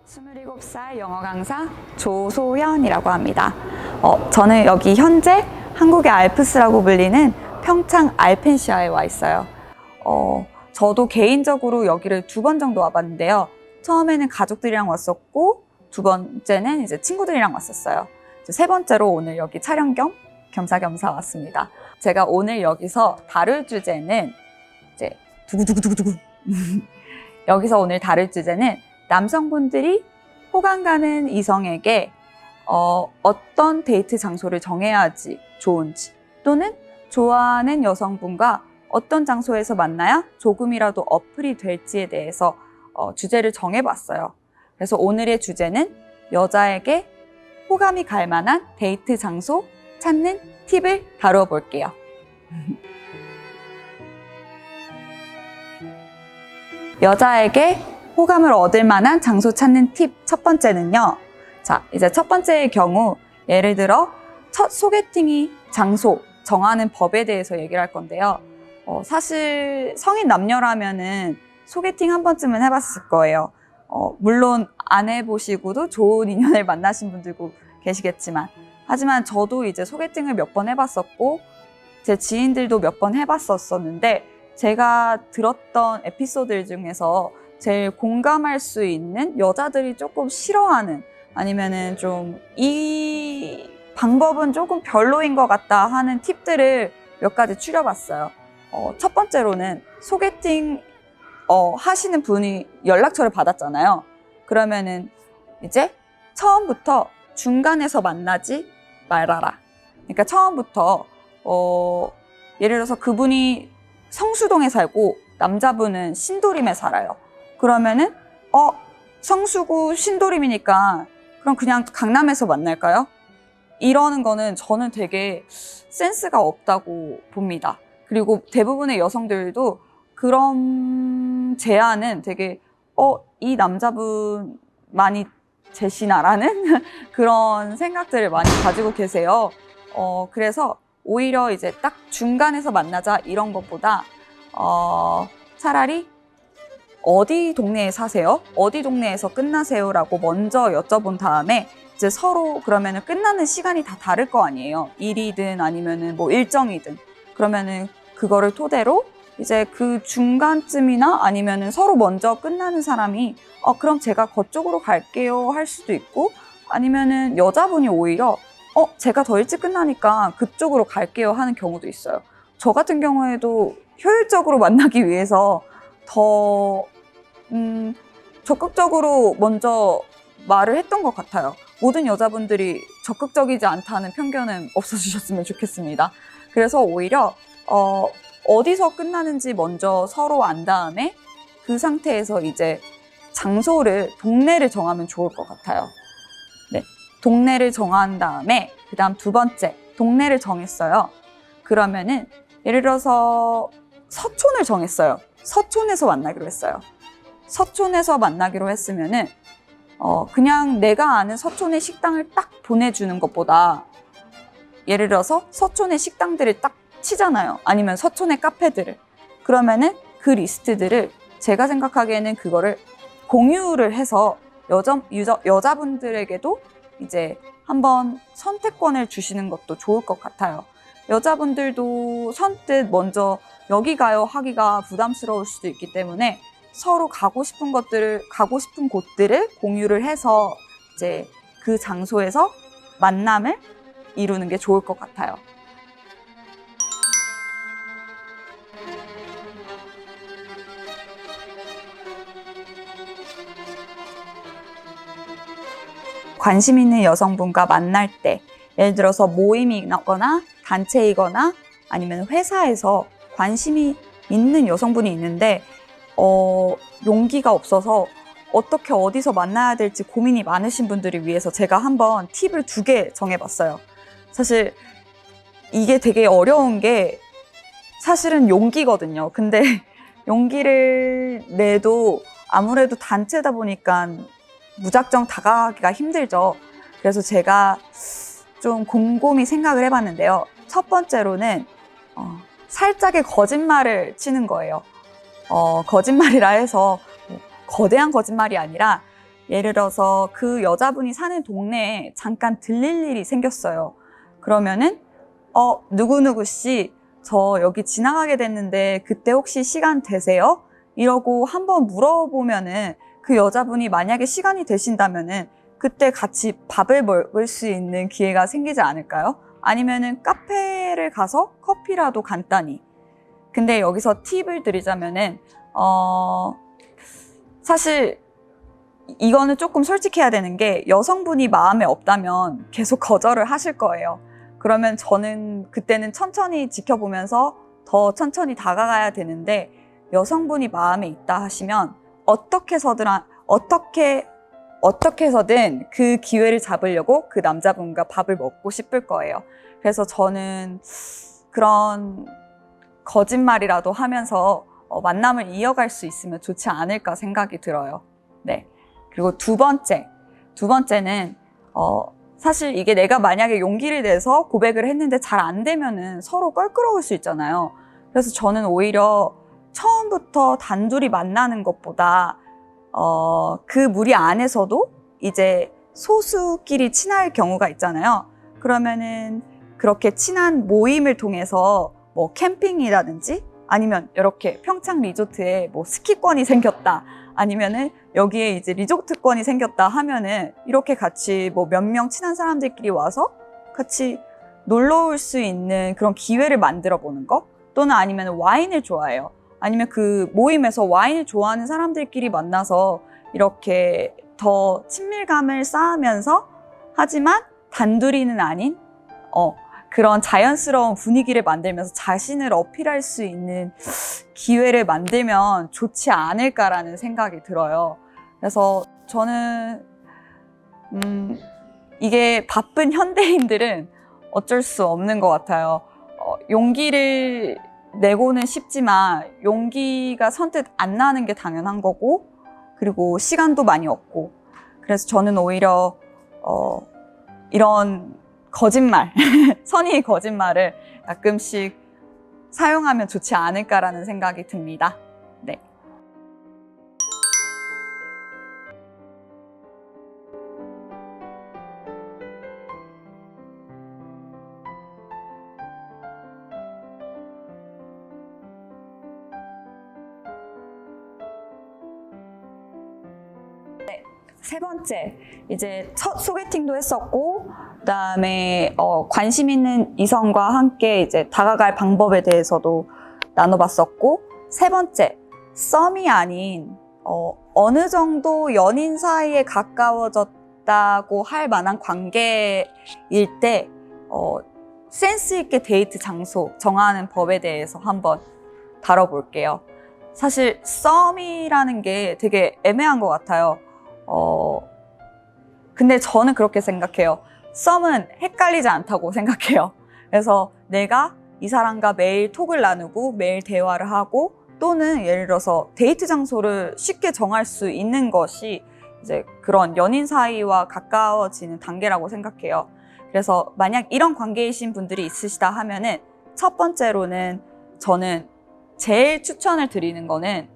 27살 영어 강사 조소연이라고 합니다. 저는 여기 현재 한국의 알프스라고 불리는 평창 알펜시아에 와 있어요. 저도 개인적으로 여기를 2번 정도 와봤는데요. 처음에는 가족들이랑 왔었고, 2번째는 이제 친구들이랑 왔었어요. 3번째로 오늘 여기 촬영 겸 겸사겸사 왔습니다. 제가 오늘 여기서 다룰 주제는 이제 두구두구두구두구 여기서 오늘 다룰 주제는 남성분들이 호감 가는 이성에게 어떤 데이트 장소를 정해야지 좋은지, 또는 좋아하는 여성분과 어떤 장소에서 만나야 조금이라도 어플이 될지에 대해서 주제를 정해봤어요. 그래서 오늘의 주제는 여자에게 호감이 갈 만한 데이트 장소 찾는 팁을 다루어 볼게요. 여자에게 호감을 얻을 만한 장소 찾는 팁 첫 번째는요. 자, 이제 첫 번째의 경우, 예를 들어 첫 소개팅이 장소 정하는 법에 대해서 얘기를 할 건데요. 사실 성인 남녀라면은 소개팅 한 번쯤은 해봤을 거예요. 물론 안 해보시고도 좋은 인연을 만나신 분들도 계시겠지만, 하지만 저도 이제 소개팅을 몇 번 해봤었고 제 지인들도 몇 번 해봤었는데, 제가 들었던 에피소드 중에서 제일 공감할 수 있는, 여자들이 조금 싫어하는, 아니면은 좀 이 방법은 조금 별로인 것 같다 하는 팁들을 몇 가지 추려봤어요. 첫 번째로는 소개팅 하시는 분이 연락처를 받았잖아요. 그러면은 이제 처음부터 중간에서 만나지 말아라. 그러니까 처음부터 예를 들어서 그분이 성수동에 살고 남자분은 신도림에 살아요. 그러면은 성수구 신도림이니까 그럼 그냥 강남에서 만날까요? 이러는 거는 저는 되게 센스가 없다고 봅니다. 그리고 대부분의 여성들도 그런 제안은 되게 이 남자분 많이 제시나라는 그런 생각들을 많이 가지고 계세요. 그래서 오히려 이제 딱 중간에서 만나자 이런 것보다 차라리 어디 동네에 사세요? 어디 동네에서 끝나세요? 라고 먼저 여쭤본 다음에 이제 서로 그러면은 끝나는 시간이 다 다를 거 아니에요. 일이든 아니면은 뭐 일정이든. 그러면은 그거를 토대로 이제 그 중간쯤이나 아니면은 서로 먼저 끝나는 사람이 그럼 제가 그쪽으로 갈게요 할 수도 있고, 아니면은 여자분이 오히려 제가 더 일찍 끝나니까 그쪽으로 갈게요 하는 경우도 있어요. 저 같은 경우에도 효율적으로 만나기 위해서 더 적극적으로 먼저 말을 했던 것 같아요. 모든 여자분들이 적극적이지 않다는 편견은 없어주셨으면 좋겠습니다. 그래서 오히려 어디서 끝나는지 먼저 서로 안 다음에 그 상태에서 이제 장소를, 동네를 정하면 좋을 것 같아요. 네, 동네를 정한 다음에 그 다음 두 번째, 동네를 정했어요. 그러면은 예를 들어서 서촌을 정했어요. 서촌에서 만나기로 했어요. 서촌에서 만나기로 했으면은 그냥 내가 아는 서촌의 식당을 딱 보내주는 것보다, 예를 들어서 서촌의 식당들을 딱 치잖아요. 아니면 서촌의 카페들을. 그러면은 그 리스트들을, 제가 생각하기에는 그거를 공유를 해서 여자분들에게도 이제 한번 선택권을 주시는 것도 좋을 것 같아요. 여자분들도 선뜻 먼저 여기 가요 하기가 부담스러울 수도 있기 때문에 서로 가고 싶은 곳들을 공유를 해서 이제 그 장소에서 만남을 이루는 게 좋을 것 같아요. 관심 있는 여성분과 만날 때, 예를 들어서 모임이거나 단체이거나 아니면 회사에서 관심이 있는 여성분이 있는데 용기가 없어서 어떻게 어디서 만나야 될지 고민이 많으신 분들을 위해서 제가 한번 팁을 2개 정해봤어요. 사실 이게 되게 어려운 게 사실은 용기거든요. 근데 용기를 내도 아무래도 단체다 보니까 무작정 다가가기가 힘들죠. 그래서 제가 좀 곰곰이 생각을 해봤는데요. 첫 번째로는 살짝의 거짓말을 치는 거예요. 거짓말이라 해서 거대한 거짓말이 아니라 예를 들어서 그 여자분이 사는 동네에 잠깐 들릴 일이 생겼어요. 그러면은 누구누구 씨, 저 여기 지나가게 됐는데 그때 혹시 시간 되세요? 이러고 한번 물어보면은 그 여자분이 만약에 시간이 되신다면은 그때 같이 밥을 먹을 수 있는 기회가 생기지 않을까요? 아니면은 카페를 가서 커피라도 간단히. 근데 여기서 팁을 드리자면은 사실 이거는 조금 솔직해야 되는 게 여성분이 마음에 없다면 계속 거절을 하실 거예요. 그러면 저는 그때는 천천히 지켜보면서 더 천천히 다가가야 되는데 여성분이 마음에 있다 하시면 어떻게 해서든 그 기회를 잡으려고 그 남자분과 밥을 먹고 싶을 거예요. 그래서 저는 그런 거짓말이라도 하면서 만남을 이어갈 수 있으면 좋지 않을까 생각이 들어요. 네. 그리고 두 번째는 사실 이게 내가 만약에 용기를 내서 고백을 했는데 잘 안 되면은 서로 껄끄러울 수 있잖아요. 그래서 저는 오히려 처음부터 단둘이 만나는 것보다 그 무리 안에서도 이제 소수끼리 친할 경우가 있잖아요. 그러면은 그렇게 친한 모임을 통해서 뭐 캠핑이라든지 아니면 이렇게 평창 리조트에 뭐 스키권이 생겼다. 아니면은 여기에 이제 리조트권이 생겼다 하면은 이렇게 같이 뭐 몇 명 친한 사람들끼리 와서 같이 놀러 올 수 있는 그런 기회를 만들어 보는 거. 또는 아니면 와인을 좋아해요. 아니면 그 모임에서 와인을 좋아하는 사람들끼리 만나서 이렇게 더 친밀감을 쌓으면서 하지만 단둘이는 아닌 그런 자연스러운 분위기를 만들면서 자신을 어필할 수 있는 기회를 만들면 좋지 않을까라는 생각이 들어요. 그래서 저는 이게 바쁜 현대인들은 어쩔 수 없는 것 같아요. 용기를 내고는 싶지만 용기가 선뜻 안 나는 게 당연한 거고 그리고 시간도 많이 없고 그래서 저는 오히려 이런 거짓말, 선의의 거짓말을 가끔씩 사용하면 좋지 않을까라는 생각이 듭니다. 네. 세 번째, 이제 첫 소개팅도 했었고, 그다음에 관심 있는 이성과 함께 이제 다가갈 방법에 대해서도 나눠봤었고, 세 번째, 썸이 아닌 어느 정도 연인 사이에 가까워졌다고 할 만한 관계일 때 센스 있게 데이트 장소 정하는 법에 대해서 한번 다뤄볼게요. 사실 썸이라는 게 되게 애매한 것 같아요. 근데 저는 그렇게 생각해요. 썸은 헷갈리지 않다고 생각해요. 그래서 내가 이 사람과 매일 톡을 나누고 매일 대화를 하고 또는 예를 들어서 데이트 장소를 쉽게 정할 수 있는 것이 이제 그런 연인 사이와 가까워지는 단계라고 생각해요. 그래서 만약 이런 관계이신 분들이 있으시다 하면은 첫 번째로는 저는 제일 추천을 드리는 거는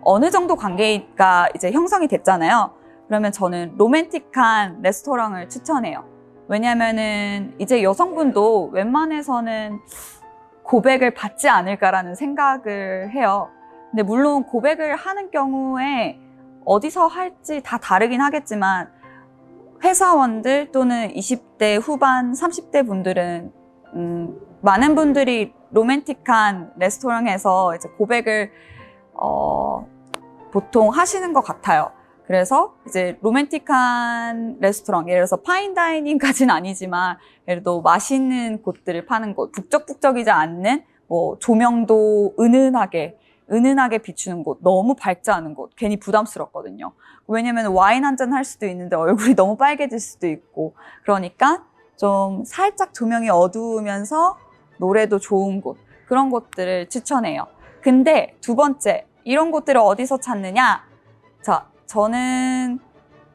어느 정도 관계가 이제 형성이 됐잖아요. 그러면 저는 로맨틱한 레스토랑을 추천해요. 왜냐면은 이제 여성분도 웬만해서는 고백을 받지 않을까라는 생각을 해요. 근데 물론 고백을 하는 경우에 어디서 할지 다 다르긴 하겠지만 회사원들 또는 20대 후반, 30대 분들은 많은 분들이 로맨틱한 레스토랑에서 이제 고백을 보통 하시는 것 같아요. 그래서 이제 로맨틱한 레스토랑, 예를 들어서 파인다이닝까지는 아니지만 예를 들어 맛있는 곳들을 파는 곳, 북적북적이지 않는 뭐 조명도 은은하게 비추는 곳, 너무 밝지 않은 곳, 괜히 부담스럽거든요. 왜냐면 와인 한 잔 할 수도 있는데 얼굴이 너무 빨개질 수도 있고, 그러니까 좀 살짝 조명이 어두우면서 노래도 좋은 곳, 그런 곳들을 추천해요. 근데 두 번째, 이런 곳들을 어디서 찾느냐? 자, 저는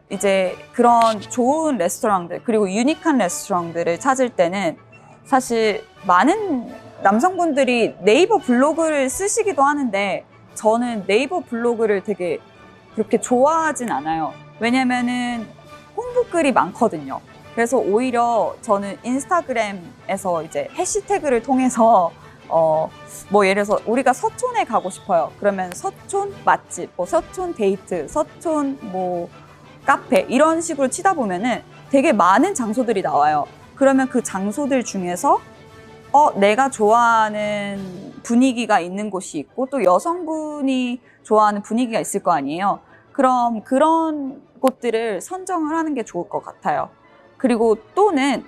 이제 그런 좋은 레스토랑들, 그리고 유니크한 레스토랑들을 찾을 때는 사실 많은 남성분들이 네이버 블로그를 쓰시기도 하는데 저는 네이버 블로그를 되게 그렇게 좋아하진 않아요. 왜냐면은 홍보글이 많거든요. 그래서 오히려 저는 인스타그램에서 이제 해시태그를 통해서 뭐 예를 들어서 우리가 서촌에 가고 싶어요. 그러면 서촌 맛집, 뭐 서촌 데이트, 서촌 뭐 카페 이런 식으로 치다 보면은 되게 많은 장소들이 나와요. 그러면 그 장소들 중에서 내가 좋아하는 분위기가 있는 곳이 있고 또 여성분이 좋아하는 분위기가 있을 거 아니에요. 그럼 그런 곳들을 선정을 하는 게 좋을 것 같아요. 그리고 또는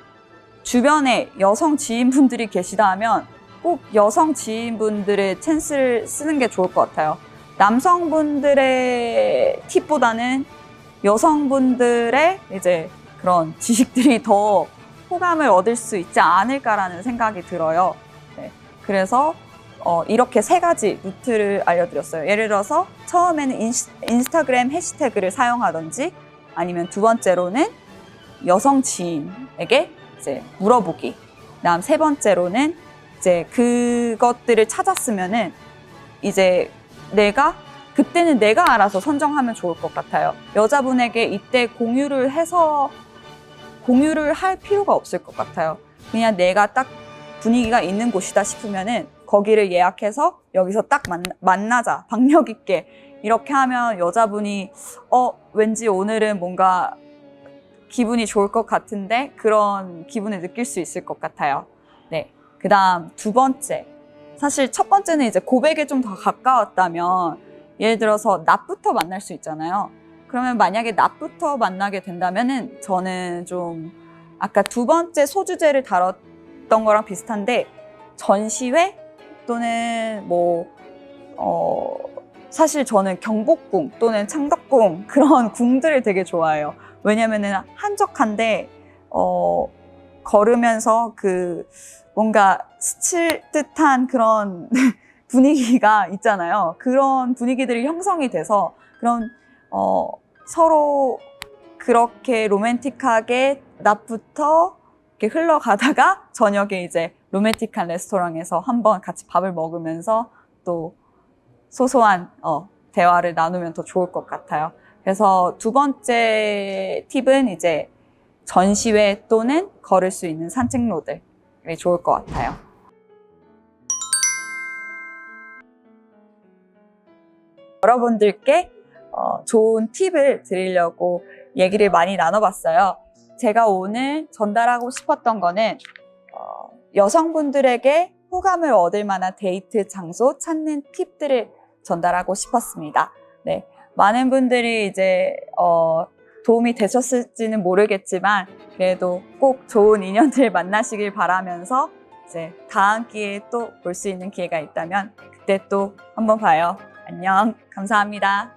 주변에 여성 지인분들이 계시다 하면 꼭 여성 지인분들의 찬스를 쓰는 게 좋을 것 같아요. 남성분들의 팁보다는 여성분들의 이제 그런 지식들이 더 호감을 얻을 수 있지 않을까라는 생각이 들어요. 네. 그래서 이렇게 3가지 루트를 알려드렸어요. 예를 들어서 처음에는 인스타그램 해시태그를 사용하든지 아니면 두 번째로는 여성 지인에게 이제 물어보기. 그다음 3번째로는 이제 그것들을 찾았으면은 이제 그때는 내가 알아서 선정하면 좋을 것 같아요. 여자분에게 이때 공유를 할 필요가 없을 것 같아요. 그냥 내가 딱 분위기가 있는 곳이다 싶으면은 거기를 예약해서 여기서 딱 만나자. 박력 있게. 이렇게 하면 여자분이 왠지 오늘은 뭔가 기분이 좋을 것 같은데 그런 기분을 느낄 수 있을 것 같아요. 네. 그 다음 2번째. 사실 첫 번째는 이제 고백에 좀 더 가까웠다면 예를 들어서 낮부터 만날 수 있잖아요. 그러면 만약에 낮부터 만나게 된다면은 저는 좀 아까 2번째 소주제를 다뤘던 거랑 비슷한데 전시회 또는 사실 저는 경복궁 또는 창덕궁 그런 궁들을 되게 좋아해요. 왜냐면은 한적한데 걸으면서 뭔가 스칠 듯한 그런 분위기가 있잖아요. 그런 분위기들이 형성이 돼서 그런 서로 그렇게 로맨틱하게 낮부터 이렇게 흘러가다가 저녁에 이제 로맨틱한 레스토랑에서 한번 같이 밥을 먹으면서 또 소소한 대화를 나누면 더 좋을 것 같아요. 그래서 2번째 팁은 이제 전시회 또는 걸을 수 있는 산책로들이 좋을 것 같아요. 여러분들께 좋은 팁을 드리려고 얘기를 많이 나눠봤어요. 제가 오늘 전달하고 싶었던 거는 여성분들에게 호감을 얻을 만한 데이트 장소 찾는 팁들을 전달하고 싶었습니다. 네, 많은 분들이 이제 도움이 되셨을지는 모르겠지만 그래도 꼭 좋은 인연들 만나시길 바라면서 이제 다음 기회에 또 볼 수 있는 기회가 있다면 그때 또 한번 봐요. 안녕, 감사합니다.